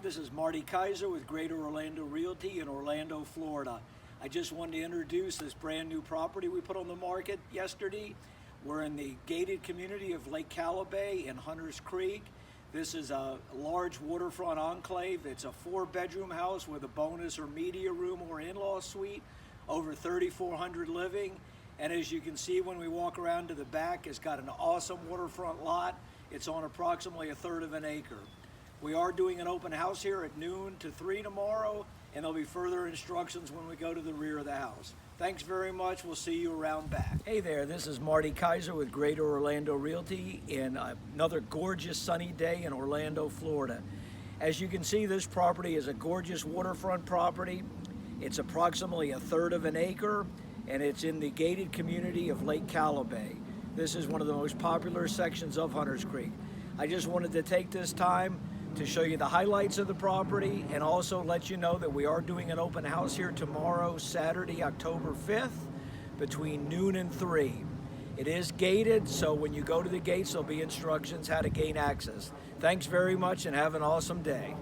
This is Marty Kaiser with Greater Orlando Realty in Orlando, Florida. I just wanted to introduce this brand new property we put on the market yesterday. We're in the gated community of Lake Calabay in Hunters Creek. This is a large waterfront enclave. It's a 4-bedroom house with a bonus or media room or in-law suite, over 3,400 living. And as you can see when we walk around to the back, it's got an awesome waterfront lot. It's on approximately 1/3 of an acre. We are doing an open house here at noon to 3 tomorrow, and there'll be further instructions when we go to the rear of the house. Thanks very much. We'll see you around back. Hey there, this is Marty Kaiser with Greater Orlando Realty in another gorgeous sunny day in Orlando, Florida. As you can see, this property is a gorgeous waterfront property. It's approximately 1/3 of an acre, and it's in the gated community of Lake Calabay. This is one of the most popular sections of Hunters Creek. I just wanted to take this time to show you the highlights of the property and also let you know that we are doing an open house here tomorrow, Saturday, October 5th, between noon and 3. It is gated, so when you go to the gates, there'll be instructions how to gain access. Thanks very much and have an awesome day.